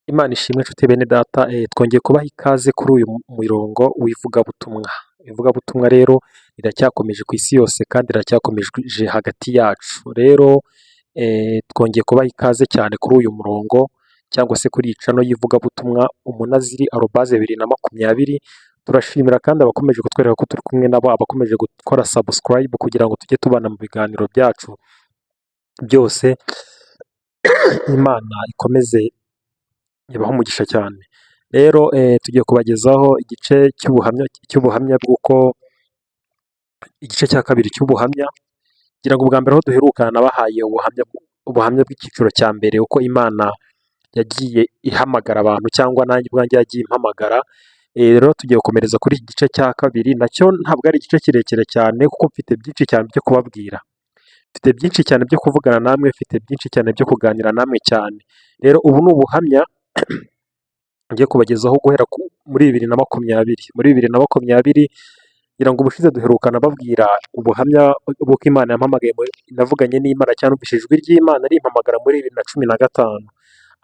Imana ishimwe nshuti bene data, twongeye kubaha ikaze kuri uyu murongo w'ivugabutumwa. Ivugabutumwa rero riracyakomeje ku isi yose kandi riracyakomeje hagati yacu. Rero twongeye kubaha ikaze cyane kuri uyu murongo cyangwa se kuri iyi cano y'ivugabutumwa Umunaziri @2020. Turashimira kandi abakomeje kutwereka ko turi kumwe nabo, abakomeje gukora subscribe kugira ngo tujye tubana mu biganiro byacu byose. Imana ikomeze ibaho umugisha cyane. Rero tugiye kubagezaho igice bw'uko igice cya kabiri cy'ubuhamya. Ngira ngo ubwa mbere aho duherukana nabahaye ubuhamya bw'icyiciro cya mbere, uko Imana yagiye ihamagara abantu cyangwa nanjye ubwanjye yagiye impamagara. Rero tugiye gukomereza kuri iki gice cya kabiri, nacyo ntabwo ari igice kirekire cyane kuko mfite byinshi cyane byo kubabwira. Mfite byinshi cyane byo kuvugana namwe, mfite byinshi cyane byo kuganira namwe cyane. Rero ubu ni ubuhamya ngiye kubagezaho guhera muri 2020. Muri 2020 ngira ngo ubushize duherukana babwira ubuhamya bw'uko Imana yampamagaye, navuganye n'Imana cyangwa numvise ijwi ry'Imana rimpamagara muri 2015,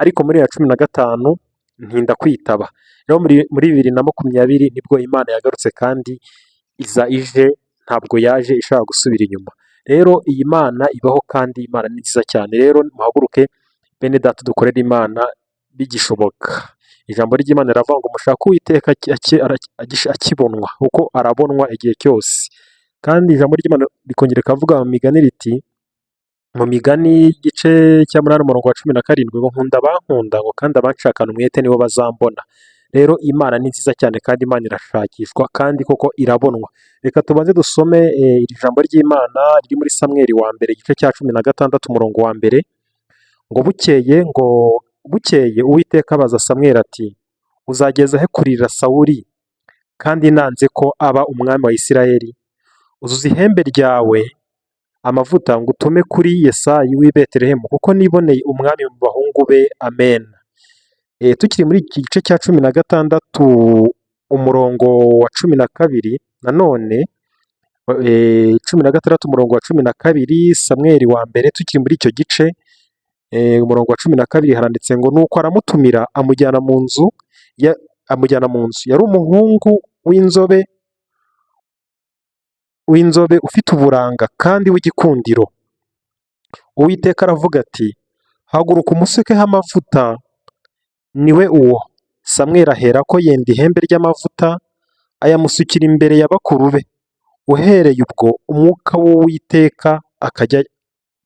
ariko muri 2015 ntinda kwitaba. Rero muri 2020 nibwo Imana yagarutse kandi ije, ntabwo yaje ishaka gusubira inyuma. Rero iyi Mana ibaho kandi Imana ni nziza cyane. Rero muhaguruke bene data dukorere Imana bigishoboka. Ijambo ry'Imana riravuga ngo mushake Uwiteka akibonwa, kuko arabonwa igihe cyose. Kandi ijambo ry'Imana rikongera rikavuga mu migani riti, mu migani igice cya 8 umurongo wa 17, ngo nkunda abankunda, ngo kandi abanshakana umwete nibo bazambona. Rero Imana ni nziza cyane kandi Imana irashakishwa kandi koko irabonwa. Reka tubanze dusome iri jambo ry'Imana riri muri Samweli wa mbere igice cya 16 umurongo wa mbere. Ngo bukeye Uwiteka abaza Samweli ati, uzageza he kurira Sawuli kandi nanze ko aba umwami wa Isirayeli? Uzuza ihembe ryawe amavuta ngo utume kuri Yesayi w'i Betelehemu, kuko niboneye umwami mu bahungu be. Amen. Tukiri muri iki gice cya 16 umurongo wa 12, nanone 16 umurongo wa 12, Samweli wa mbere, tukiri muri icyo gice umurongo wa 12 haranditse ngo nuko aramutumira amujyana mu nzu. Yari umuhungu w'inzobe ufite uburanga kandi w'igikundiro. Uwiteka aravuga ati, haguruka umusukeho amavuta, niwe uwo. Samweli aherako yenda ihembe ry'amavuta ayamusukira imbere ya bakuru be. Uhereye ubwo umwuka w'Uwiteka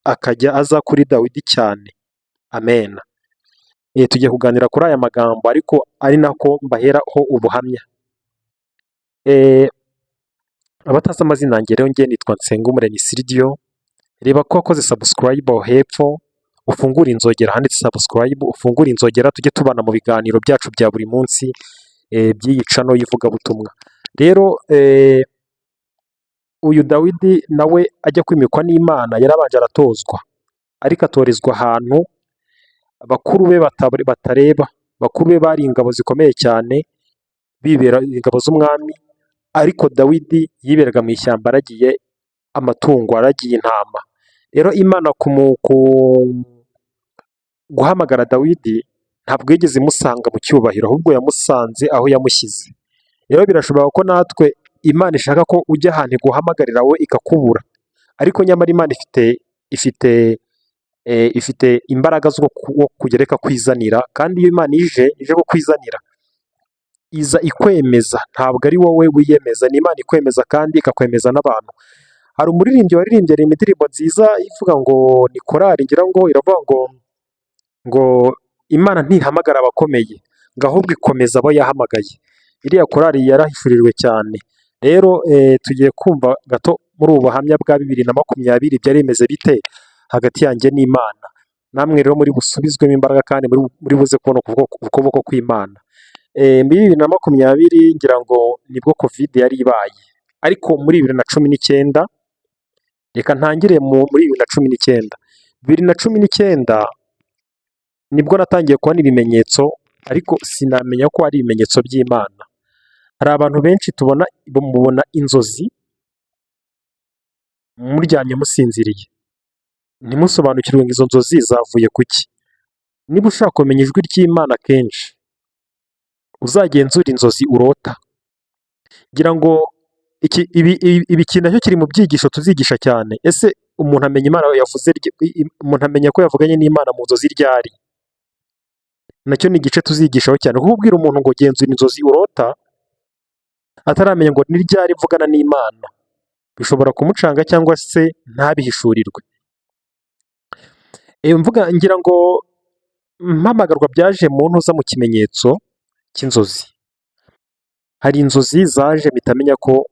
akajya aza kuri Dawidi cyane. Amen. Tugiye kuganira kuri aya magambo, ariko ari nako mbaheraho ubuhamya. Abatazi amazina yanjye rero, njye nitwa Nsengumuremyi Syldio. Reba ko wakoze subscribe aho hepfo, ufungura inzogera handitse subscribe, ufungura inzogera tujye tubana mu biganiro byacu bya buri munsi by'iyi cano y'ivugabutumwa. Rero uyu Dawidi nawe ajya kwimikwa n'Imana yarabanje aratozwa, ariko atorezwa ahantu bakuru be batareba. Bakuru be bari ingabo zikomeye cyane, bibera ingabo z'umwami, ariko Dawidi yiberaga mu ishyamba aragiye amatungo, aragiye intama. Rero Imana guhamagara Dawidi ntabwo yigeze imusanga mu cyubahiro, ahubwo yamusanze aho yamushyize. Rero birashoboka ko natwe Imana ishaka ko ujya ahantu iguhamagarira we ikakubura, ariko nyamara Imana ifite imbaraga zo kugereka kwizanira. Kandi iyo Imana ije kukwizanira, iza ikwemeza, ntabwo ari wowe wiyemeza, ni Imana ikwemeza kandi ikakwemeza n'abantu. Hari umuririmbyi waririmbye indirimbo nziza ivuga ngo, ni korali ngira ngo iravuga ngo Imana ntihamagara abakomeye, ngo ahubwo ikomeza abo yahamagaye. Iriya korali yarahishurijwe cyane. Rero tugiye kumva gato muri ubu buhamya bwa 2020 byari bimeze bite hagati yanjye n'Imana. Namwe rero muri busubizwemo imbaraga kandi muri buze kubona ukuboko kw'Imana. Muri 2020 ngira ngo nibwo Covid yari ibaye, ariko muri 2019, reka ntangire muri 2019. 2019 nibwo natangiye kubona ibimenyetso, ariko sinamenya ko ari ibimenyetso by'Imana. Hari abantu benshi mubona inzozi muryamye musinziriye, ntimusobanukirwe ngo izo nzozi zavuye ku ki. niba ushaka kumenya ijwi ry'Imana kenshi, uzagenzure inzozi urota. Ngira ngo ibi kintu nacyo kiri mu byigisho tuzigisha cyane. Ese umuntu amenya Imana yavuze, umuntu amenya ko yavuganye n'Imana mu nzozi ryari? Nacyo ni igice tuzigishaho cyane. Kuko ubwira umuntu ngo genzura inzozi urota, ataramenya ngo ni ryari mvugana n'Imana, bishobora kumucanga cyangwa se ntabihishurirwe. Ngira ngo mpamagarwa byaje mu ntuza mu kimenyetso cy'inzozi. Hari inzozi zaje mpita menya ko,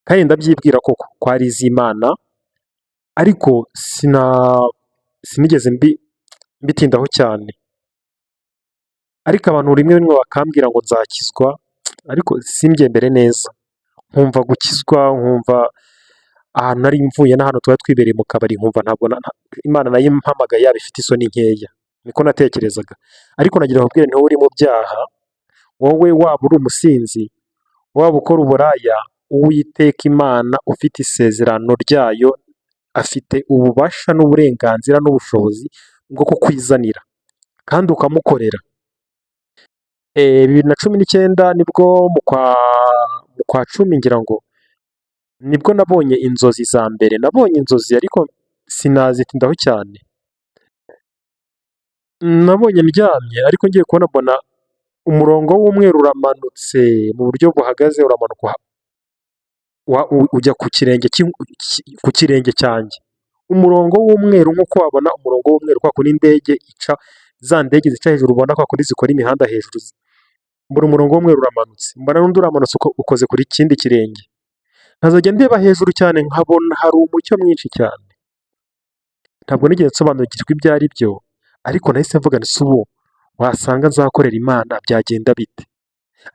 kandi ndabyibwira ko ari iz'Imana, ariko sinigeze mbitindaho cyane. Ariko abantu rimwe rimwe bakambwira ngo nzakizwa, ariko simbyemere neza. Nkumva gukizwa, nkumva ahantu nari mvuye n'ahantu tuba twibereye mu kabari, nkumva ntabwo Imana nayo impamagaye yaba ifite isoni nkeya. Niko natekerezaga. Ariko nagira ngo ntiwe uri mu byaha, wowe waba uri umusinzi, waba ukora uburaya, Uwiteka Imana ufite isezerano ryayo afite ububasha n'uburenganzira n'ubushobozi bwo kukwizanira kandi ukamukorera. 2019 nibwo mu kwa cumi ngira ngo nibwo nabonye inzozi za mbere. Nabonye inzozi ariko sinazitindaho cyane. Nabonye ndyamye ariko ngiye kubona mbona umurongo w'umweru uramanutse mu buryo buhagaze, uramanuka ujya ku kirenge cyanjye. Umurongo w'umweru nk'uko wabona umurongo w'umweru kwa kundi indege ica, za ndege zica hejuru ubona kwa kundi zikora imihanda hejuru. Mbona umurongo w'umweru uramanutse, mbona n'undi uramanutse ukoze kuri ikindi kirenge. Nkazajya ndeba hejuru cyane nkabona hari umucyo mwinshi cyane. Ntabwo nigeze nsobanukirwa ibyo ari byo, ariko nahise mvuga nti si ubu wasanga nzakorera Imana byagenda bite?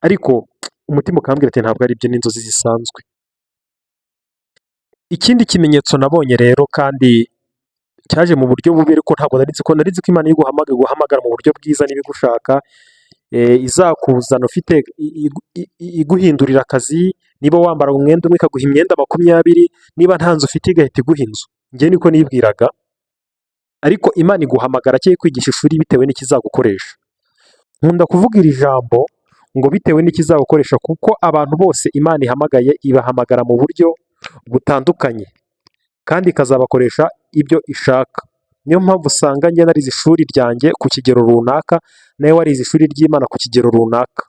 Ariko umutima ukambwira ati ntabwo ari byo, ni inzozi zisanzwe. Ikindi kimenyetso nabonye rero kandi cyaje mu buryo bubi, ariko ntabwo nari nzi ko Imana iguhamagara mu buryo bwiza niba igushaka, izakuzana ufite iguhindurira akazi. Niba wambara umwenda umwe ikaguha imyenda 20, niba nta nzu ufite igahita iguha inzu. Njye niko nibwiraga. Ariko Imana iguhamagara cyangwa kwigisha ishuri bitewe n'ikizagukoresha. Nkunda kuvuga iri jambo ngo bitewe n'ikizagukoresha, kuko abantu bose Imana ihamagaye ibahamagara mu buryo butandukanye kandi ikazabakoresha ibyo ishaka. Niyo mpamvu usanga njye narize ishuri ryanjye ku kigero runaka, nawe warize ishuri ry'Imana ku kigero runaka.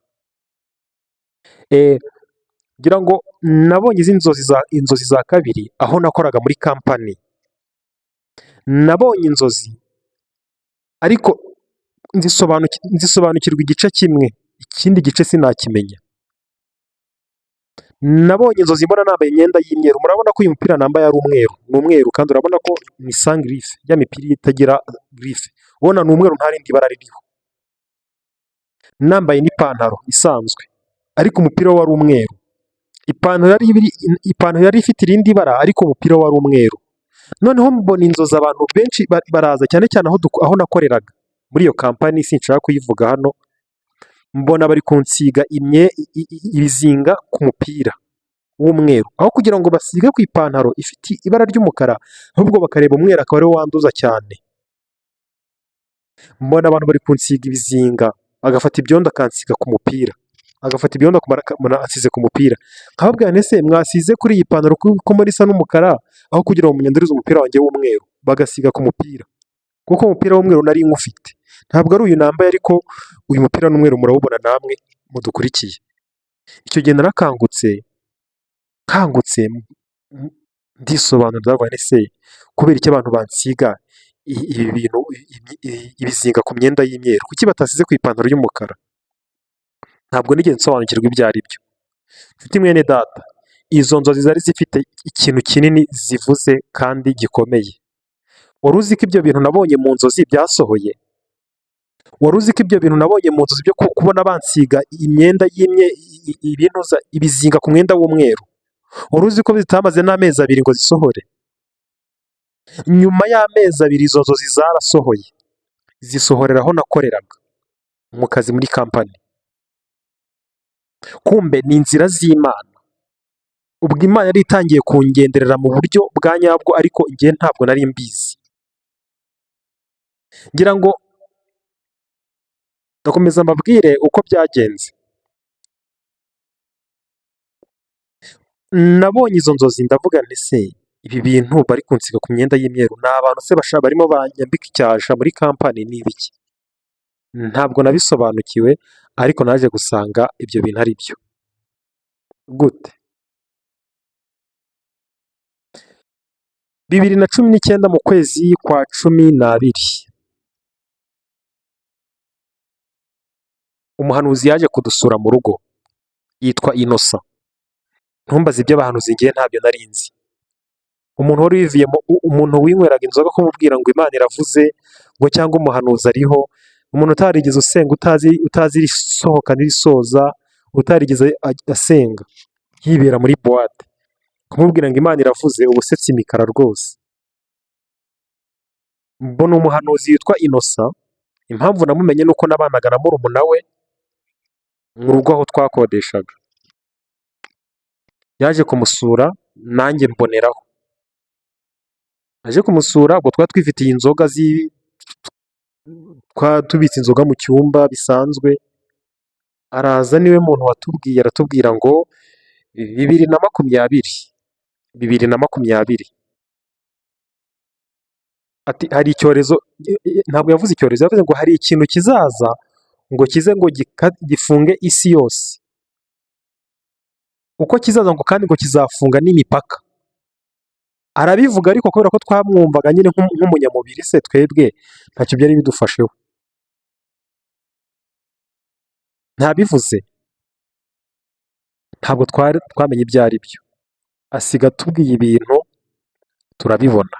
Ngira ngo nabonye inzozi za kabiri aho nakoraga muri kampani. Nabonye inzozi ariko nzisobanukirwa igice kimwe, ikindi gice sinakimenya. Nabonye inzozi mbona nambaye imyenda y'imyeru. Murabona ko uyu mupira nambaye ari umweru, ni umweru, kandi urabona ko ni sans griffe, ya mipira itagira griffe. Ubona ni umweru nta rindi bara ririho. Nambaye n'ipantaro isanzwe ariko umupira wari umweru. Ipantaro yari ifite irindi bara ariko umupira wari umweru. Noneho mbona inzozi abantu benshi baraza, cyane cyane aho nakoreraga muri iyo kampani, sinshaka kuyivuga hano. Mbona bari kunsiga ibizinga ku mupira w'umweru, aho kugira ngo basige ku ipantaro ifite ibara ry'umukara, ahubwo bakareba umweru akaba ariwo wanduza cyane. Mbona abantu bari kunsiga ibizinga, agafata ibyondo akansiga ku mupira, agafata ibyondo asize ku mupira. Nkababwira nti ese mwasize kuri iyi pantaro ko muri isa n'umukara, aho kugira ngo munyandurize umupira wanjye w'umweru, bagasiga ku mupira, kuko umupira w'umweru nari nk'ufite. Ntabwo ari uyu nambaye, ariko uyu mupira n'umweru murawubona namwe mudukurikiye. Icyo gihe narakangutse ndisobanura, ndavuga nti ese kubera iki abantu bansiga ibi bintu, ibizinga ku myenda y'imyeru, kuki batasize ku ipantaro y'umukara? Ntabwo nigeze nsobanukirwa ibyo ari byo. Nshuti mwene data, izo nzozi zari zifite ikintu kinini zivuze kandi gikomeye. Wari uzi ko ibyo bintu nabonye mu nzozi byasohoye? Wari uzi ko ibyo bintu nabonye mu nzozi byo kubona bansiga imyenda ibizinga ku mwenda w'umweru, wari uzi ko bitamaze n'amezi 2 ngo zisohore? Nyuma y'amezi 2 izo nzozi zarasohoye, zisohorera aho nakoreraga mu kazi muri kampani. Kumbe ni inzira z'Imana. Ubwo Imana yari itangiye kungenderera mu buryo bwa nyabwo, ariko njye ntabwo nari mbizi. Ngira ngo ndakomeza mbabwire uko byagenze. Nabonye izo nzozi ndavuga nti se ibi bintu bari kunsiga ku myenda y'imyeru ni abantu se barimo banyambika icyasha muri kampani ni ibiki? Ntabwo nabisobanukiwe ariko naje gusanga ibyo bintu ari byo. Gute? 2019 mu kwezi kwa 12 umuhanuzi yaje kudusura mu rugo yitwa Innocent. Ntumbaze iby'abahanuzi ngiye ntabyo nari nzi. Umuntu wari wivuyemo, umuntu winyweraga inzoga kumubwira ngo Imana iravuze ngo cyangwa umuhanuzi ariho, umuntu utarigeze usenga utazi irisohoka n'irisoza, utarigeze asenga, yibera muri boîte, kumubwira ngo Imana iravuze uba usetse imikara rwose. Mbona umuhanuzi witwa Innocent, impamvu namumenye nuko nabanaga na murumuna we mu rugo aho twakodeshaga. Yaje kumusura nanjye mboneraho. Aje kumusura ubwo twari twifitiye inzoga tubitse inzoga mu cyumba bisanzwe. Araza niwe muntu watubwiye, aratubwira ngo 2020 ati hari icyorezo, ntabwo yavuze icyorezo, yavuze ngo hari ikintu kizaza ngo kize ngo gifunge isi yose. Uko kizaza ngo kandi ngo kizafunga n'imipaka. Arabivuga ariko kubera ko twamwumvaga nyine nk'umunyamubiri se twebwe ntacyo byari bidufasheho. Ntabivuze, ntabwo twamenye ibyo ari byo. Asiga atubwiye ibintu turabibona.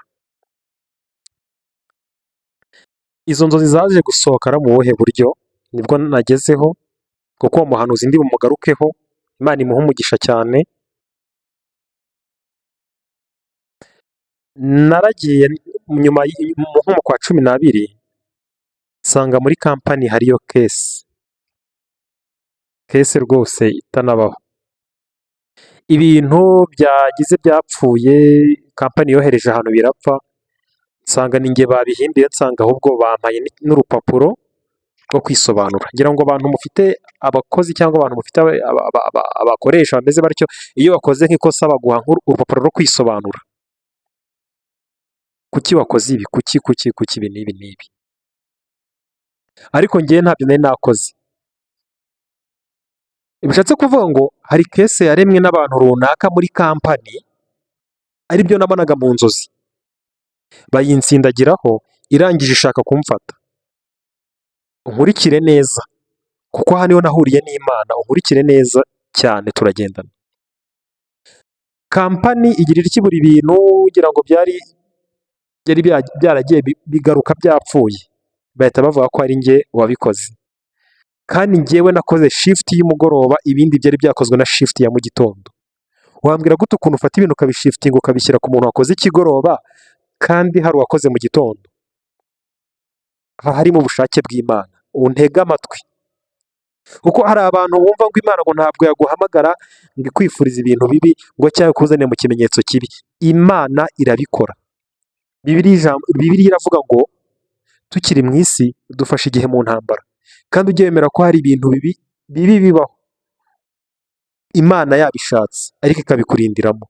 Izo nzozi zaje gusohokara mu buhe buryo? Nibwo nagezeho kuko uwo muhanuzi ndi bumugarukeho, Imana imuha umugisha cyane. Naragiye nyuma nko mu kwa 12 nsanga muri kampani hariyo kese rwose itanabaho. Ibintu byapfuye, kampani yohereje ahantu birapfa, nsanga ni njye babihinduye, nsanga ahubwo bampaye n'urupapuro rwo kwisobanura. Ngira ngo abantu mufite abakozi cyangwa abantu mufite abakoresha bameze batyo, iyo wakoze nk'ikosa baguha urupapuro rwo kwisobanura. Kuki wakoze ibi? Kuki ibi n'ibi? Ariko ngewe ntabyo nari nakoze. Bishatse kuvuga ngo hari kese yaremwe n'abantu runaka muri kampani, aribyo nabonaga mu nzozi. Bayintsindagiraho, irangije ishaka kumfata. Unkurikire neza kuko aha niho nahuriye n'Imana, unkurikire neza cyane turagendana. Kampani igirira iki buri bintu ugira ngo byari byaragiye bigaruka byapfuye, bahita bavuga ko ari njye wabikoze. Kandi njyewe nakoze shift y'umugoroba, ibindi byari byakozwe na shift ya mu gitondo. Wambwira gute ukuntu ufata ibintu ukabishiftinga ukabishyira ku muntu wakoze ikigoroba kandi hari uwakoze mu gitondo? Aha harimo ubushake bw'Imana. Untege amatwi, kuko hari abantu bumva ngo Imana ngo ntabwo yaguhamagara ngo ikwifuriza ibintu bibi ngo cyangwa ikuzane mu kimenyetso kibi. Imana irabikora. Bibiliya iravuga ngo tukiri mu isi dufashe igihe mu ntambara, kandi ujye wemera ko hari ibintu bibi bibaho Imana yabishatse ariko ikabikurindiramo,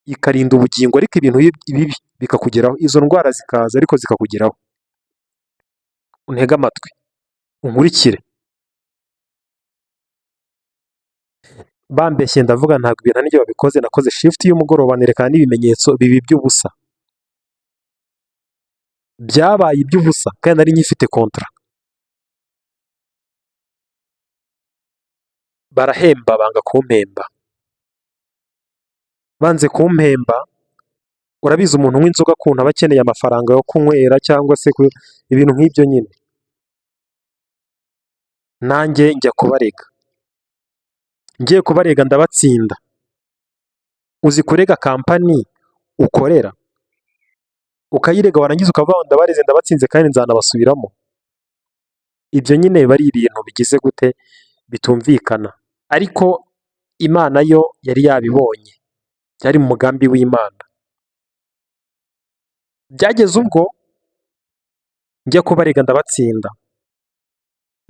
ikarinda ubugingo, ariko ibintu bibi bikakugeraho, izo ndwara zikaza ariko zikakugeraho. Untege amatwi, unkurikire. Bambeshye ndavuga ntabwo ibintu ari njye wabikoze, nakoze shift y'umugoroba nerekana n'ibimenyetso bibi by'ubusa. Byabaye iby'ubusa kandi nari nyifite kontra. Barahemba banga kumpemba. Banze kumpemba, urabizi umuntu w'inzoga ukuntu aba akeneye amafaranga yo kunywera cyangwa se ibintu nk'ibyo nyine. Nanjye njya kubarega. Ngiye kubarega ndabatsinda. Uzi kurega kampani ukorera, ukayirega warangiza ukavuga ngo ndabareze ndabatsinze kandi nzanabasubiramo. Ibyo nyine biba ari ibintu bigize gute, bitumvikana. Ariko Imana yo yari yabibonye, byari mu mugambi w'Imana. Byageze ubwo njya kubarega ndabatsinda,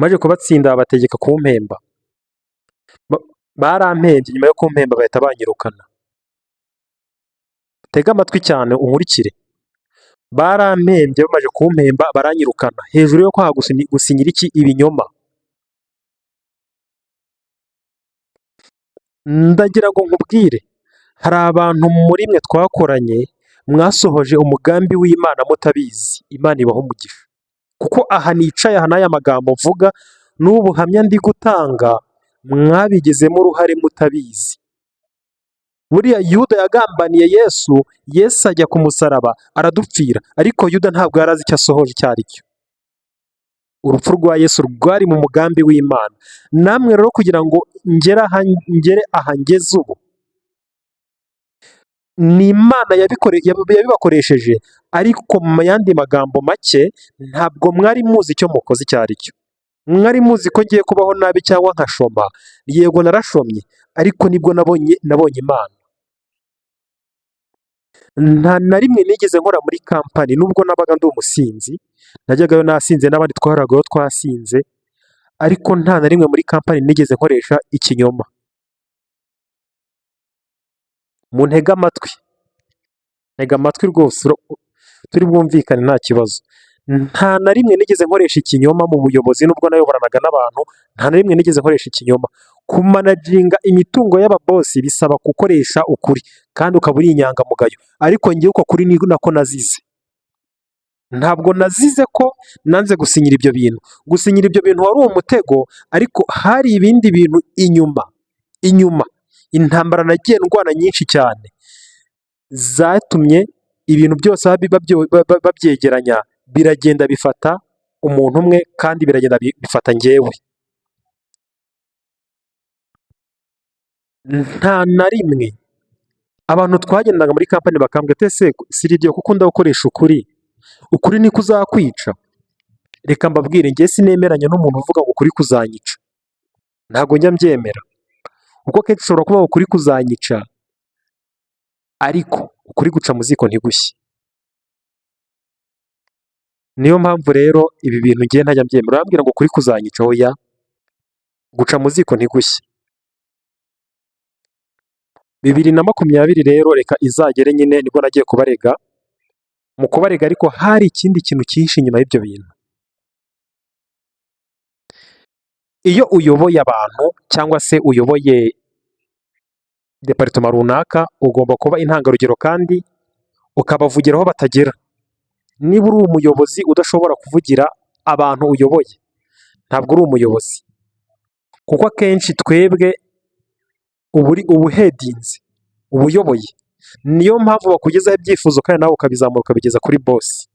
maze kubatsinda bategeka kumpemba. Barampembye, nyuma yo kumpemba bahita banyirukana. Tega amatwi cyane unkurikire. Barampembye, bamaze kumpemba baranyirukana hejuru yo kwanga gusinyira iki ibinyoma. Ndagira ngo nkubwire, hari abantu muri mwe twakoranye mwasohoje umugambi w'Imana mutabizi. Imana ibaho umugisha, kuko aha nicaye, aha n'aya magambo mvuga n'ubuhamya ndi gutanga mwabigizemo uruhare mutabizi. Buriya Yuda yagambaniye Yesu ajya ku musaraba aradupfira, ariko Yuda ntabwo yari azi icyo asohoje icyo ari cyo. Urupfu rwa Yesu rwari mu mugambi w'Imana. Namwe rero kugira ngo ngere aha ngeze ubu, ni Imana yabibakoresheje, ariko mu yandi magambo make ntabwo mwari muzi icyo mukoze icyo ari cyo. Mwari muzi ko ngiye kubaho nabi cyangwa nkashoma. Yego narashomye, ariko nibwo nabonye Imana. Nta na rimwe nigeze nkora muri kampani, nubwo nabaga ndi umusinzi, najyagayo nasinze n'abandi twaragayo twasinze, ariko nta na rimwe muri kampani nigeze nkoresha ikinyoma. Muntege amatwi, ntega amatwi rwose turi bwumvikane nta kibazo. Nta na rimwe nigeze nkoresha ikinyoma mu buyobozi, nubwo nayoboranaga n'abantu, nta na rimwe nigeze nkoresha ikinyoma. Kumanaginga imitungo y'ababosi bisaba gukoresha ukuri, kandi ukaba uri inyangamugayo, ariko njyewe uko kuri ni nako nazize. Ntabwo nazize ko nanze gusinyira ibyo bintu. Gusinyira ibyo bintu wari umutego, ariko hari ibindi bintu inyuma. Intambara nagiye ndwana nyinshi cyane zatumye ibintu byose babyegeranya, biragenda bifata umuntu umwe, kandi biragenda bifata njyewe. Nta na rimwe abantu twagendaga muri kampani bakambwira ati ese Siridiyo kuko ndagukoresha ukuri niko uzakwica. Reka mbabwire, njye sinemeranya n'umuntu uvuga ngo ukuri kuzanyica. Ntabwo njya mbyemera, kuko kenshi ushobora kuvuga ngo ukuri kuzanyica, ariko ukuri guca mu ziko ntigushye. Niyo mpamvu rero ibi bintu ngiye ntajya mbyemera. Urambwira ngo ukuri kuzanyica, oya, guca mu ziko ntigushye. 2020 rero reka izagere nyine nibwo nagiye kubarega. Mu kubarega ariko hari ikindi kintu cyinshi nyuma y'ibyo bintu. Iyo uyoboye abantu cyangwa se uyoboye departema runaka, ugomba kuba intangarugero kandi ukabavugira aho batagera. Niba uri umuyobozi udashobora kuvugira abantu uyoboye, ntabwo uri umuyobozi, kuko akenshi twebwe ubuhedinzi, ubuyoboye, niyo mpamvu bakugezaho ibyifuzo kandi nawe ukabizamura ukabigeza kuri bosi.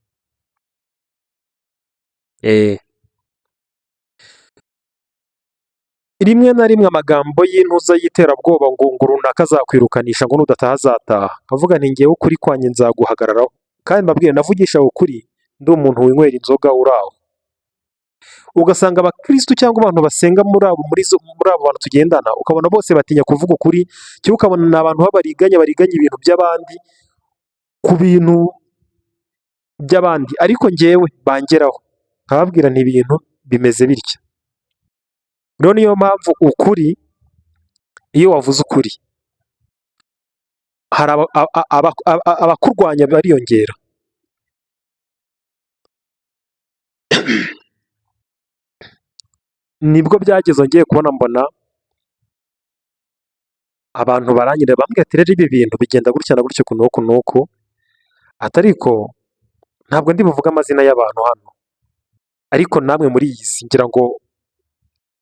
Rimwe na rimwe amagambo y'intuza y'iterabwoba ngo runaka azakwirukanisha, ngo nudataha azataha. Kavuga nti ngewe ukuri kwanjye nzaguhagararaho, kandi mbabwire navugisha ukuri, ndi umuntu winywera inzoga uri aho. Ugasanga abakristo cyangwa abantu basenga muri abo bantu tugendana, ukabona bose batinya kuvuga ukuri, cyangwa ukabona ni abantu bariganya ibintu by'abandi ku bintu by'abandi, ariko ngewe bangeraho nkababwira nti ibintu bimeze bitya. Rero niyo mpamvu ukuri, iyo wavuze ukuri, hari abakurwanya bariyongera. Nibwo byageze ngiye kubona mbona abantu baranyira bambwira ati rero ibi bintu bigenda gutya na gutya kunuku, atariko ntabwo ndi buvuge amazina y'abantu hano, ariko namwe muri izi ngira ngo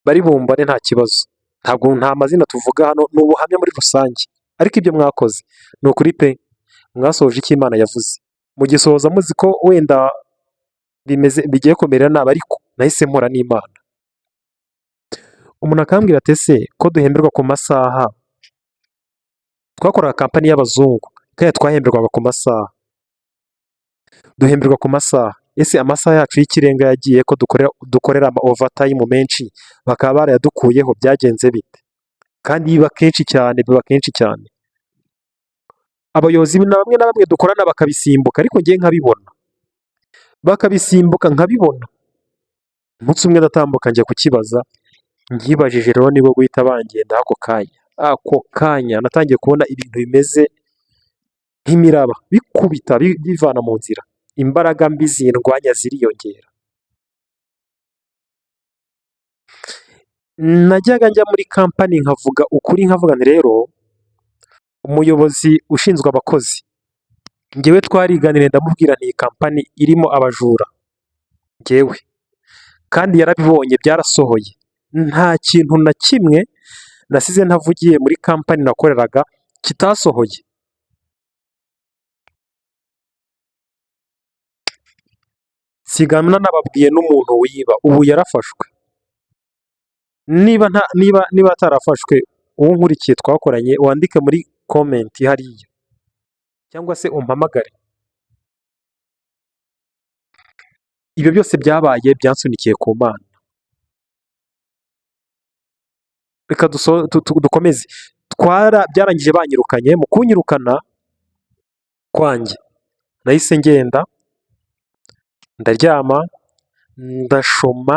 bari bumbane nta kibazo. Nta mazina tuvuga hano, ni ubuhamya muri rusange. Ariko ibyo mwakoze ni ukuri pe, mwasohoje icyo Imana yavuze, mugisohoza muzi ko wenda bigiye kumera nabi, ariko nahise mpora n'Imana. Umuntu akambwira ati ese ko duhemberwa ku masaha, twakoraga kampani y'abazungu kandi twahemberwaga ku masaha, duhemberwa ku masaha, ese amasaha yacu y'ikirenga yagiye ko dukorera ama overtime menshi bakaba barayadukuyeho, byagenze bite? Kandi biba kenshi cyane. Abayobozi bamwe na bamwe dukorana bakabisimbuka, ariko ngiye nkabibona, bakabisimbuka nkabibona. umunsi umwe ndatambuka njya kukibaza, nkibajije rero nibwo guhita bangenda ako kanya natangiye kubona ibintu bimeze nk'imiraba bikubita bivana mu nzira, imbaraga mbi zindwanya ziriyongera. Najyaga njya muri kampani nkavuga ukuri, nkavuga nti rero umuyobozi ushinzwe abakozi, njyewe twariganiriye ndamubwira nti iyi kampani irimo abajura njyewe, kandi yarabibonye byarasohoye, nta kintu na kimwe nasize ntavugiye muri kampani nakoreraga kitasohoye. Sigana nababwiye n'umuntu wiba, ubu yarafashwe. Niba atarafashwe, uwo nkurikiye twakoranye wandike muri komenti hariya, cyangwa se umpamagare. Ibyo byose byabaye byansunikiye ku Mana. Reka dukomeze. Byarangije banyirukanye, mu kunyirukana kwanjye nahise ngenda ndaryama ndashoma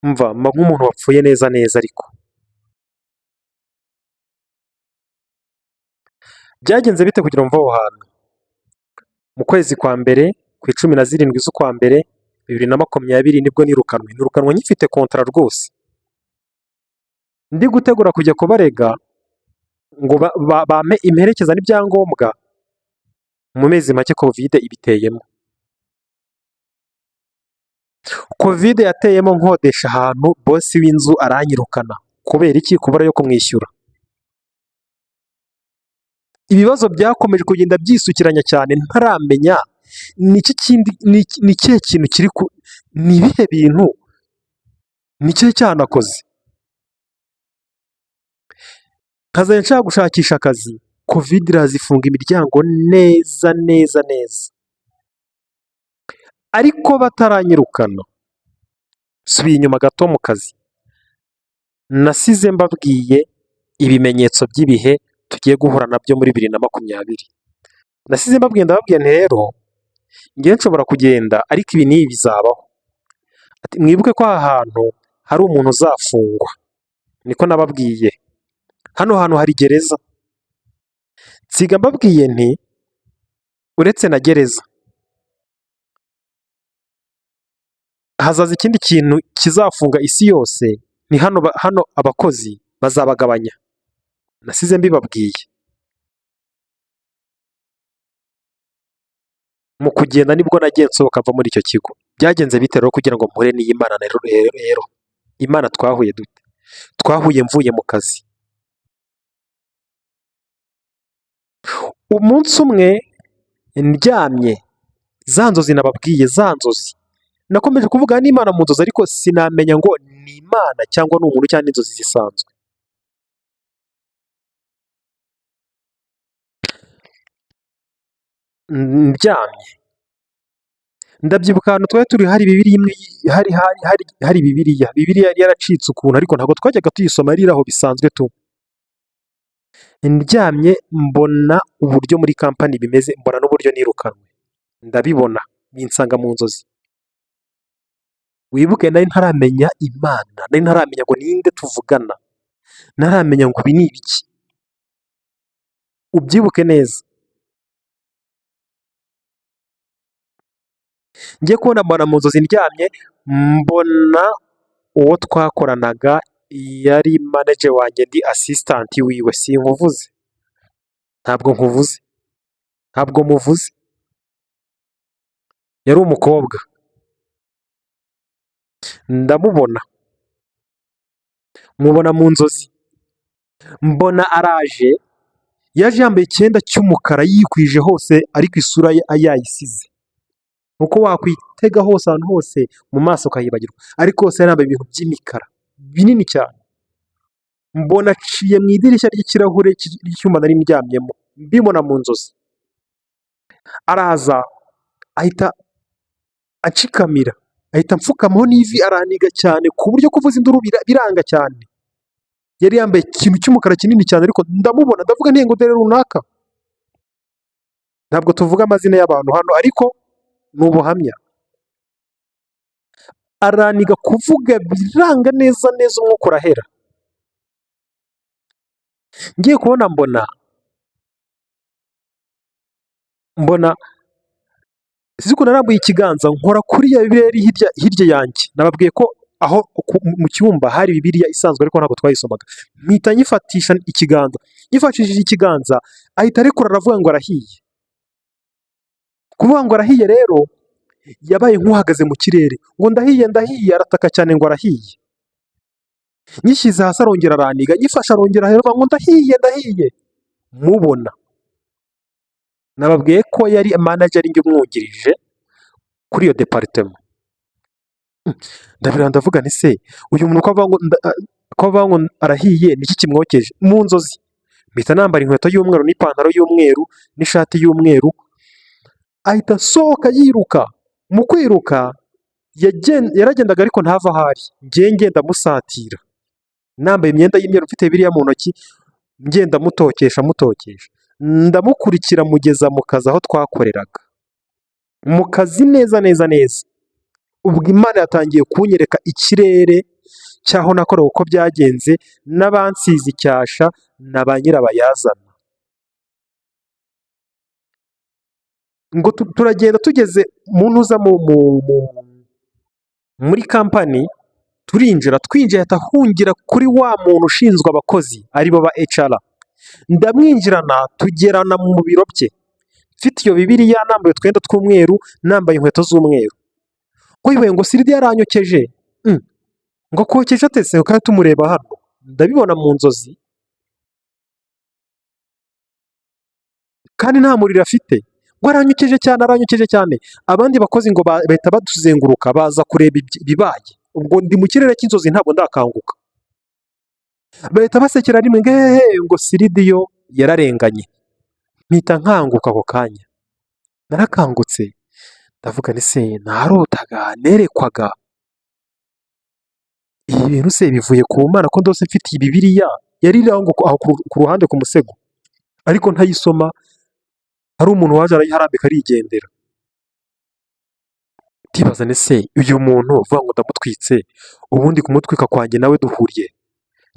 mva nk'umuntu wapfuye neza neza. Ariko byagenze bite kugira ngo mve aho hantu? Mu kwezi kwa mbere ku 17 z'ukwa mbere 2020 nibwo nirukanwe nkifite kontara rwose, ndi gutegura kujya kubarega ngo bampe imperekeza n'ibyangombwa. Mu mezi make covid ibiteyemo. Covid yateyemo nkodesha ahantu, bosi w'inzu aranyirukana. Kubera iki? Kubura yo kumwishyura. Ibibazo byakomeje kugenda byisukiranya cyane, ntaramenya ni ikihe kintu ni ibihe bintu, ni ikihe cyanakoze. Nkazajya nshaka gushakisha akazi, covid irazifunga imiryango neza neza neza. Ariko bataranyirukana, subiye inyuma gato mu kazi, nasize mbabwiye ibimenyetso by'ibihe tugiye guhura nabyo muri 2020. Nasize mbabwiye ndababwiye nti rero ngiye nshobora kugenda, ariko ibi n'ibi bizabaho. Ati mwibuke ko aha hantu hari umuntu uzafungwa, niko nababwiye. Hano hantu hari gereza. Nsiga mbabwiye nti uretse na gereza hazaza ikindi kintu kizafunga isi yose, ni hano abakozi bazabagabanya. Nasize mbibabwiye. Mu kugenda nibwo nagiye nsohoka mva muri icyo kigo. Byagenze bite rero kugira ngo mpure n'iyi Mana rero? Imana twahuye dute? Twahuye mvuye mu kazi. Umunsi umwe ndyamye, za nzozi nababwiye, za nzozi nakomeje kuvugana n'Imana mu nzozi, ariko sinamenya ngo ni Imana cyangwa ni umuntu cyangwa inzozi zisanzwe. Ndyamye ndabyibuka ahantu twari turi hari Bibiliya imwe, hari Bibiliya yari yaracitse ukuntu, ariko ntabwo twajyaga tuyisoma, ari aho bisanzwe tu. Ndyamye mbona uburyo muri kampani bimeze, mbona n'uburyo nirukanwe, ndabibona binsanga mu nzozi. Wibuke nari ntaramenya Imana, nari ntaramenya ngo ninde tuvugana, ntaramenya ngo ibi ni ibiki. Ubyibuke neza. Ngiye kubona mbona mu nzozi ndyamye, mbona uwo twakoranaga yari manager wanjye, ndi assistant wiwe. Sinkuvuze, ntabwo nkuvuze, ntabwo muvuze. Yari umukobwa, ndamubona, mubona mu nzozi. Mbona araje, yaje yambaye icyenda cy'umukara yikwije hose, ariko isura ye yayisize. Nuko wakwitega hose, ahantu hose mu maso ukahibagirwa, ariko hose yari yambaye ibintu by'imikara binini cyane. Mbona aciye mu idirishya ry'ikirahure ry'icyumba nari ndyamyemo, mbibona mu nzozi. Araza ahita acikamira, ahita amfukamaho n'ivi, araniga cyane ku buryo kuvuza induru biranga cyane. Yari yambaye ikintu cy'umukara kinini cyane, ariko ndamubona, ndavuga nti ngo dore runaka. Ntabwo tuvuga amazina y'abantu hano, ariko ni ubuhamya. araniga kuvuga biranga neza neza umwuka urahera. Ngiye kubona mbona siko narambuye ikiganza nkora kuri ya Bibiliya iri hirya yanjye. Nababwiye ko aho mu cyumba hari Bibiliya isanzwe ariko ntabwo twayisomaga. Mpita nyifatisha ikiganza. Nyifashishije ikiganza ahita arekura aravuga ngo arahiye. Kuvuga ngo arahiye rero yabaye nk'uhagaze mu kirere ngo ndahiye arataka cyane ngo arahiye. Nyishyize hasi arongera araniga, nyifashe arongera aravuga ngo ndahiye. Mubona nababwiye ko yari manager umwungirije kuri iyo department. Ndabira ndavuga nti se uyu muntu ko avuga ngo arahiye niki kimwokeje mu nzozi. Mpita nambara inkweto y'umweru n'ipantaro y'umweru n'ishati y'umweru, ahita asohoka yiruka. Mu kwiruka yaragendaga ariko ntava ahari, ngiye ngenda musatira nambaye imyenda y'imyeru mfite Bibiliya mu ntoki, ngenda mutokesha ndamukurikira mugeza mu kazi aho twakoreraga, mu kazi neza. Ubwo Imana yatangiye kunyereka ikirere cyaho nakorewe uko byagenze n'abansize icyasha na ba nyirabayazana. Ngo turagenda tugeze mu ntuza muri kampani, twinjiye ahungira kuri wa muntu ushinzwe abakozi aribo ba HR. Ndamwinjirana tugerana mu biro bye, mfite iyo Bibiliya, nambaye utwenda tw'umweru, nambaye inkweto z'umweru. Ngo Siridi yaranyokeje. Ngo kokeje atese kandi tumureba hano, ndabibona mu nzozi kandi nta muriro afite. Ngo aranyokeje cyane. Abandi bakozi ngo bahita batuzenguruka baza kureba ibibaye. Ubwo ndi mu kirere cy'inzozi ntabwo ndakanguka. Bahita basekera rimwe ngo Siridi yo yararenganye. Mpita nkanguka ako kanya. Narakangutse ndavuga ni se narotaga nerekwaga. Ibi bintu se bivuye ku Mana ko ndose mfite iyi Bibiliya yari iri aho ku ruhande ku musego ariko ntayisoma, hari umuntu waje arayiharambika arigendera. Ndibaza ni se uyu muntu uvuga ngo ndamutwitse, ubundi kumutwika kwanjye nawe duhuriye.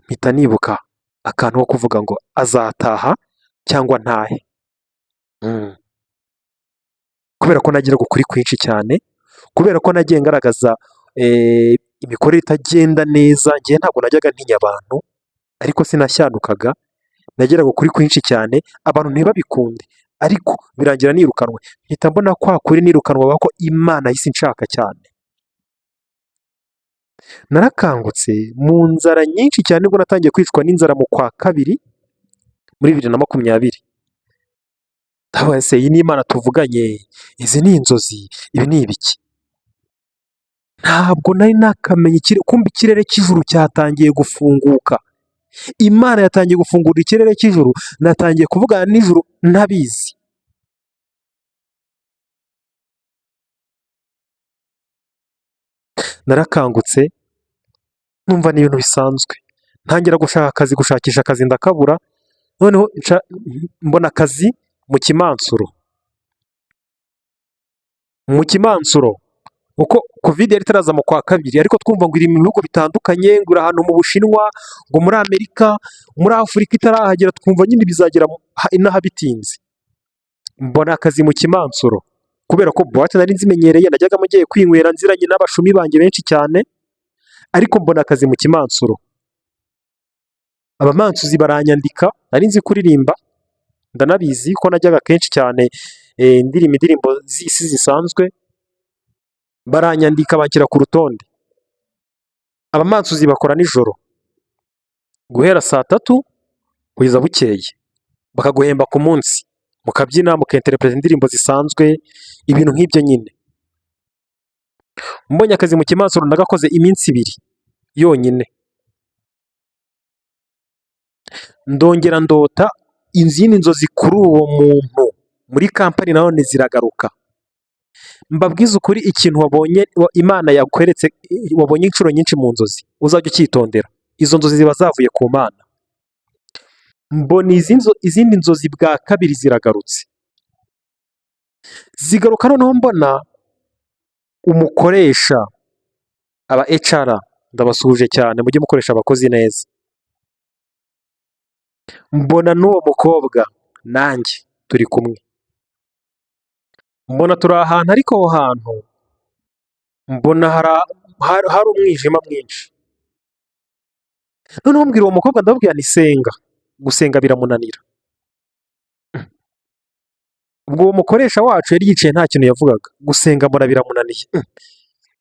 Mpita nibuka akantu ko kuvuga ngo azataha cyangwa ntahe. Kubera ko nagiraga ukuri kwinshi cyane, kubera ko nagiye ngaragaza imikorere itagenda neza, ngiye ntabwo najyaga ntinya abantu ariko sinashyanukaga, nagiraga ukuri kwinshi cyane abantu ntibabikunde ariko birangira nirukanwe. Mpita mbona kwa kuri nirukanwa ko Imana yahise inshaka cyane. Narakangutse mu nzara nyinshi cyane nibwo natangiye kwicwa n'inzara mu kwa kabiri muri 2020. Ndabaye se iyi ni Imana tuvuganye, izi ni inzozi, ibi ni ibiki? Ntabwo nari nakamenye kumva ikirere cy'ijuru cyatangiye gufunguka. Imana yatangiye gufungura ikirere cy'ijuru, natangiye kuvugana n'ijuru ntabizi. Narakangutse numva ni ibintu bisanzwe, ntangira gushakisha akazi ndakabura. Noneho mbona akazi mu Kimansuro uko covid yari itaraza mu kwa kabiri, ariko twumva ngo iri mu bihugu bitandukanye, ngo iri ahantu mu Bushinwa, ngo muri Amerika, muri Afurika itarahagera, twumva nyine bizagera inaha bitinze. Mbona akazi mu Kimansuro kubera ko buwate nari nzimenyereye, najyaga mugiye kwinywera nziranye n'abashumi banjye benshi cyane, ariko mbona akazi mu Kimansuro. Abamansuzi baranyandika, nari nzi kuririmba ndanabizi ko najyaga kenshi cyane indirimbo z'isi zisanzwe, baranyandika banshyira ku rutonde. Abamansuzi bakora nijoro guhera saa 3 kugeza bukeye, bakaguhemba ku munsi, mukabyina mukinterpreta indirimbo zisanzwe, ibintu nk'ibyo nyine. Mbonye akazi mu Kimansuro ndagakoze iminsi 2 yonyine, ndongera ndota izindi nzozi kuri uwo muntu muri kampani none ziragaruka. Mbabwiza ukuri, ikintu wabonye Imana yakweretse wabonye inshuro nyinshi mu nzozi, uzajya ucyitondera. Izo nzozi ziba zavuye ku Mana. Mbona izindi nzozi bwa kabiri ziragarutse, zigaruka noneho mbona umukoresha aba HR ndabasuhuje cyane, mujye mukoresha abakozi neza. Mbona n'uwo mukobwa nanjye turi kumwe, mbona turi ahantu, ariko aho hantu mbona hari umwijima mwinshi. Noneho mbwira uwo mukobwa, ndababwira nti senga. Gusenga biramunanira. Ubwo uwo mukoresha wacu yari yicaye nta kintu yavugaga, gusenga mbona biramunaniye.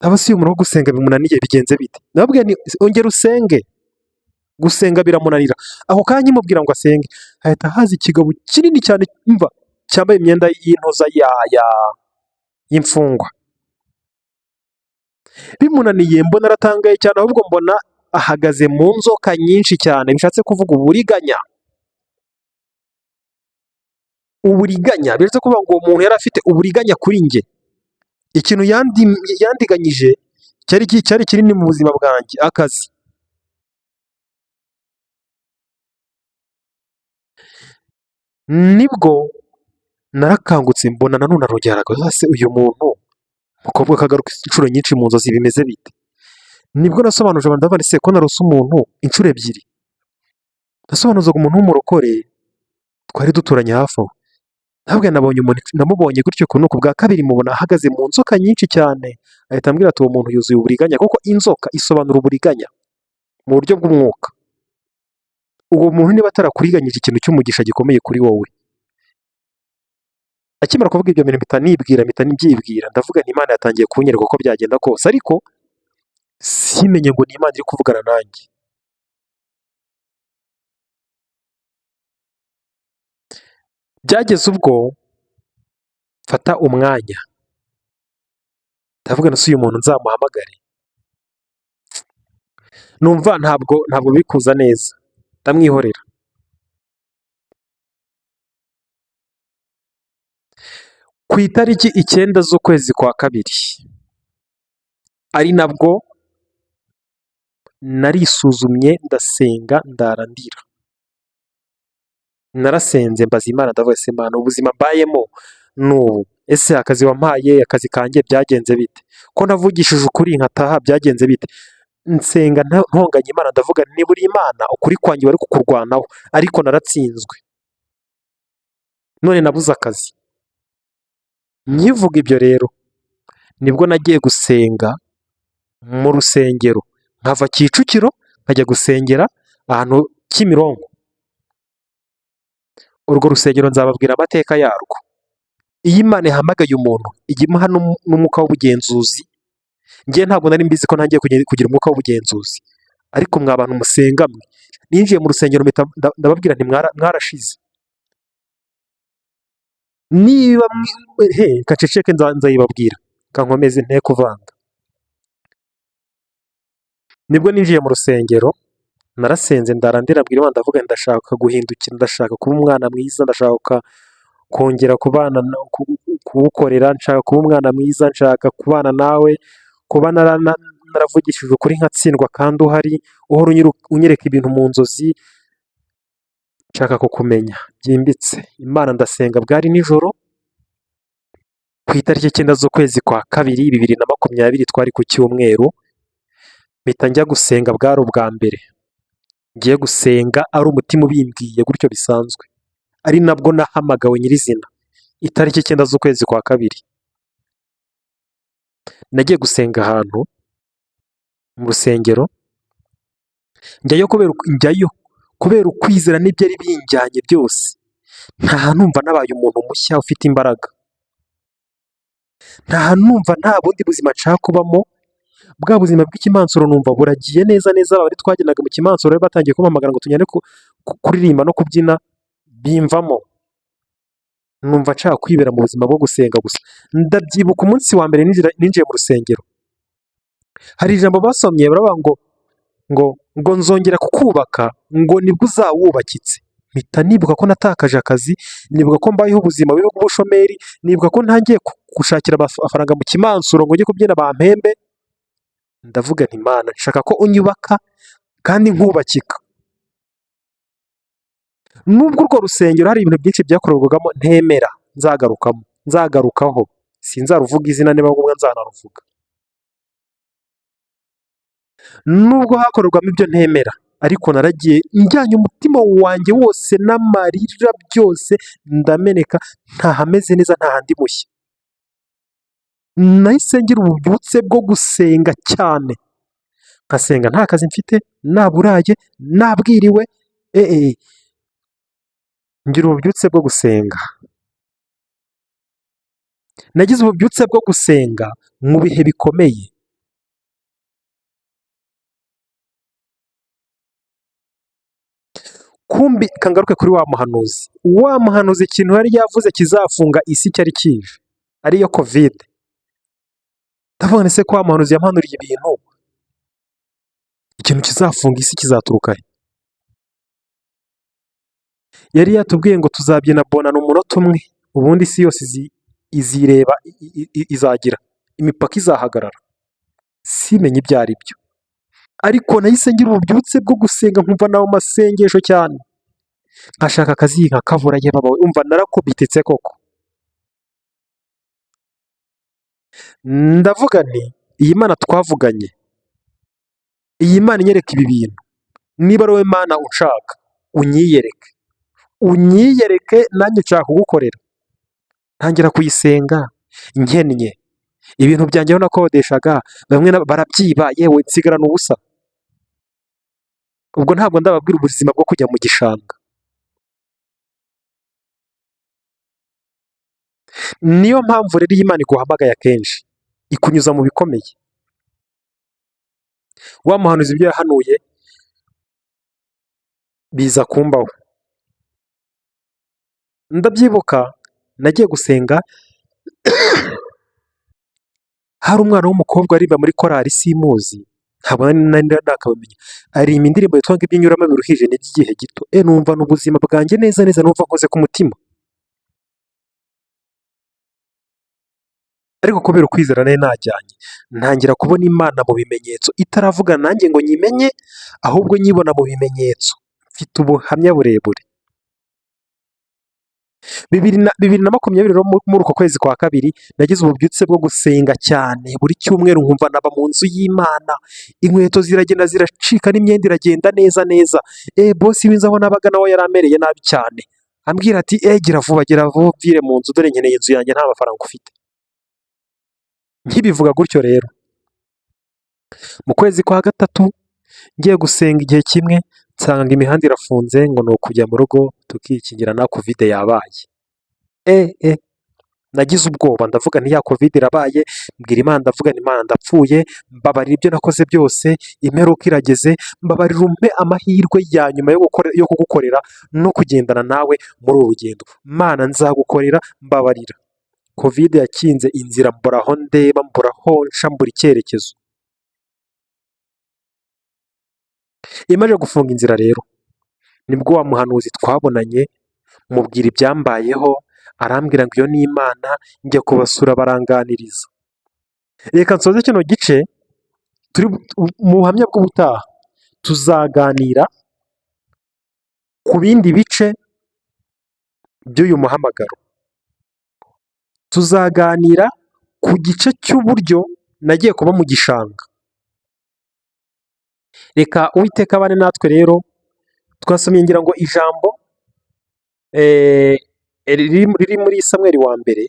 Aba si umuntu wo gusenga bimunaniye bigenze bite? Ndababwira nti ongera usenge. Gusenga biramunanira. Ako kanya nkimubwira ngo asenge, hahita haza ikigabo kinini cyane mva cyambaye imyenda y'intoza y'imfungwa. Bimunaniye mbona aratangaye cyane, ahubwo mbona ahagaze mu nzoka nyinshi cyane, bishatse kuvuga uburiganya. Uburiganya bishatse kuvuga ngo uwo muntu yari afite uburiganya kuri njye. Ikintu yandiganyije cyari kinini mu buzima bwanjye, akazi. Nibwo narakangutse mbona nanone arongera aragaruka. Se uyu muntu umukobwa akagaruka inshuro nyinshi mu nzozi bimeze bite? Nibwo nasobanuje abantu, ndavuga nti se ko narose umuntu inshuro ebyiri. Nasobanuzaga umuntu w'umurokore twari duturanye hafi aho. Ntabwo nabonye umuntu, namubonye gutyo ku nuko bwa kabiri mubona ahagaze mu nzoka nyinshi cyane, ahita ambwira ati uwo muntu yuzuye uburiganya, kuko inzoka isobanura uburiganya mu buryo bw'umwuka. Uwo muntu niba atarakuriganyije ikintu cy'umugisha gikomeye kuri wowe. Akimara kuvuga ibyo bintu mpita mbyibwira, ndavuga nti Imana yatangiye kunyereka uko byagenda kose, ariko simenye ngo ni Imana iri kuvugana nanjye. Byageze ubwo mfata umwanya ndavuga nti uyu muntu nzamuhamagare. Numva ntabwo bikuza neza, ndamwihorera. Ku itariki 9 z'ukwezi kwa kabiri, ari nabwo narisuzumye ndasenga ndara ndira. Narasenze mbaza Imana, ndavuga ese Imana, ubuzima mbayemo n'ubu, ese akazi wampaye, akazi kanjye byagenze bite? Ko navugishije ukuri nkataha byagenze bite? Nsenga ntonganya Imana, ndavuga ni buri Imana ukuri kwanjye bari kukurwanaho, ariko naratsinzwe. None nabuze akazi. Nkivuga ibyo rero nibwo nagiye gusenga mu rusengero, nkava Kicukiro nkajya gusengera ahantu Kimironko. Urwo rusengero nzababwira amateka yarwo. Iyo Imana ihamagaye umuntu ijya imuha n'umwuka w'ubugenzuzi. Njye ntabwo nari mbizi ko ntangiye kugira umwuka w'ubugenzuzi, ariko mwa bantu musenga mwe, ninjiye mu rusengero ndababwira nti mwarashize. Niba kaceceke nzayibabwira, kankomeze nte kuvanga. Nibwo ninjiye mu rusengero, narasenze ndara ndabwira Imana, ndavuga ndashaka guhindukira, ndashaka kuba umwana mwiza, ndashaka kongera kubana kuwukorera, nshaka kuba umwana mwiza, nshaka kubana nawe, kuba naravugishije ukuri nkatsindwa kandi uhari, uhora unyereka ibintu mu nzozi. Nshaka kukumenya byimbitse. Imana ndasenga, bwari nijoro ku itariki 9 z'ukwezi kwa kabiri 2020, twari ku cyumweru. Mpita njya gusenga, bwari ubwa mbere ngiye gusenga ari umutima ubimbwiye gutyo bisanzwe, ari nabwo nahamagawe nyirizina. Itariki 9 z'ukwezi kwa kabiri nagiye gusenga ahantu mu rusengero, njyayo kubera ukwizera n'ibyari binjyanye byose. Nta numva nabaye umuntu mushya ufite imbaraga, nta numva nta bundi buzima nshaka kubamo. Bwa buzima bw'ikimansuro numva buragiye neza. Abari twagendaga mu kimansuro batangiye kumpamagara ngo tunyane kuririmba no kubyina, bimvamo. Numva nshaka kwibera mu buzima bwo gusenga gusa. Ndabyibuka umunsi wa mbere ninjiye mu rusengero, hari ijambo basomye baravuga ngo nzongera kukubaka, ngo nibwo uzawubakitse. Mpita nibuka ko natakaje akazi, nibuka ko mbayeho ubuzima bubi bw'ubushomeri, nibuka ko ntangiye gushakira amafaranga mu kimansuro ngo njye kubyina bampembe. Ndavuga nti Imana, nshaka ko unyubaka kandi nkubakika. Nubwo urwo rusengero hari ibintu byinshi byakorerwagamo ntemera, nzagarukaho, sinzaruvuga izina, niba ngombwa nzanaruvuga. nubwo hakorerwamo ibyo ntemera, ariko naragiye njyanye umutima wanjye wose n'amarira byose ndameneka, ntahameze neza, nta handi mushya. Nahise ngira ububyutse bwo gusenga cyane, nkasenga nta kazi mfite, naburaye, nabwiriwe, ngira ububyutse bwo gusenga. Nagize ububyutse bwo gusenga mu bihe bikomeye. Kumbi kangaruke kuri wa muhanuzi. Wa muhanuzi ikintu yari yavuze kizafunga isi cyari kije, ariyo Covid. Ndavuga se ko wa muhanuzi yampanuriye ibintu, ikintu kizafunga isi kizaturuka he? Yari yatubwiye ngo tuzabyina bonana umunota umwe, ubundi isi yose izireba, izagira imipaka, izahagarara. Simenye ibyo ari byo, ariko nahise ngira ububyutse bwo gusenga, nkumva nawe masengesho cyane, nkashaka akazi nkakabura, yebabawe, umva narakubititse koko. Ndavuga nti iyi Mana twavuganye, iyi Mana inyereka ibi bintu, niba ari wowe Mana unshaka, unyiyereke nanjye nshaka kugukorera. Ntangira kuyisenga nkennye, ibintu byanjye aho nakodeshaga bamwe barabyiba, yewe nsigarana ubusa. Ubwo ntabwo ndababwira ubuzima bwo kujya mu gishanga. Niyo mpamvu rero iyi Mana iguhamagaye akenshi, ikunyuza mu bikomeye. Wa muhanuzi ibyo yahanuye biza kumbaho. Ndabyibuka nagiye gusenga, hari umwana w'umukobwa aririmba muri korali simuzi, ntabwo nari nakabimenya, aririmba indirimbo yitwa ngo iby'inyuramo biruhije ni iby'igihe gito. Numva n'ubuzima bwanjye neza neza, numva nkoze ku mutima. Ariko kubera ukwizera nari najyanye, ntangira kubona Imana mu bimenyetso, itaravuga nanjye ngo nyimenye, ahubwo nyibona mu bimenyetso. Mfite ubuhamya burebure. 2020 rero muri uko kwezi kwa kabiri nagize ububyutse bwo gusenga cyane, buri cyumweru nkumva naba mu nzu y'Imana, inkweto ziragenda ziracika n'imyenda iragenda neza neza. Bosi w'inzu aho nabaga nawe yari amereye nabi cyane, ambwira ati gira vuba uvire mu nzu, dore nkeneye inzu yanjye, nta mafaranga ufite. Nkibivuga gutyo rero, mu kwezi kwa gatatu ngiye gusenga igihe kimwe, nsanga imihanda irafunze, ngo ni ukujya mu rugo tukikingira na Covid yabaye. Nagize ubwoba, ndavuga nti ya Covid irabaye, mbwira Imana, ndavuga nti Imana ndapfuye, mbabarira ibyo nakoze byose, imperuka irageze, mbabarira umpe amahirwe ya nyuma yo kugukorera no kugendana nawe muri uru rugendo. Mana nzagukorera, mbabarira. Covid yakinze inzira, mbura aho ndeba, mbura aho nca, mbura icyerekezo. Imaze gufunga inzira rero, nibwo wa muhanuzi twabonanye, mubwira ibyambayeho, arambwira ngo iyo ni Imana, njya kubasura baranganiriza. Reka nsoze kino gice, turi mu buhamya bw'ubutaha tuzaganira ku bindi bice by'uyu muhamagaro. Tuzaganira ku gice cy'uburyo nagiye kuba mu gishanga. Reka Uwiteka abane natwe rero. Twasomye ngira ngo ijambo riri muri Samweli wa mbere,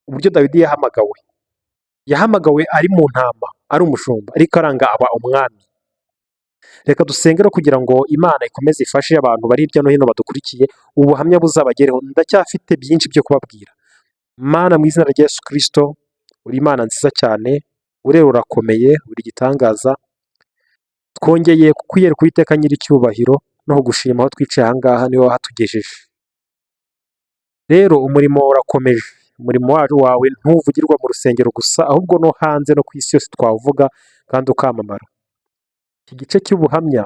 uburyo Dawidi yahamagawe ari mu ntama, ari umushumba, ariko aranga aba umwami. Reka dusengere kugira ngo Imana ikomeze ifashe abantu bari hirya no hino badukurikiye, ubuhamya buzabagereho. Ndacyafite byinshi byo kubabwira. Mana, mu izina rya Yesu Kristo, uri Imana nziza cyane, urera urakomeye, uri igitangaza. Twongeye kukwiyereka Uwiteka nyir'icyubahiro no kugushima aho twicaye aha ngaha, niwe wahatugejeje. Rero umurimo urakomeje, umurimo wawe ntuvugirwa mu rusengero gusa, ahubwo no hanze no ku isi yose twawuvuga kandi ukamamara. Iki gice cy'ubuhamya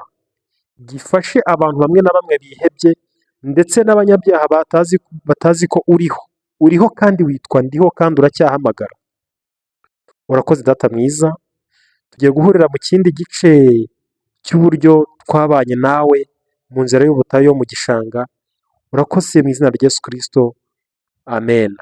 gifashe abantu bamwe na bamwe bihebye, ndetse n'abanyabyaha batazi ko uriho kandi witwa ndiho kandi uracyahamagara. Urakoze Data mwiza, tugiye guhurira mu kindi gice cy'uburyo twabanye nawe mu nzira y'ubutayu yo mu gishanga. Urakoze mu izina rya Yesu Kristo, amen.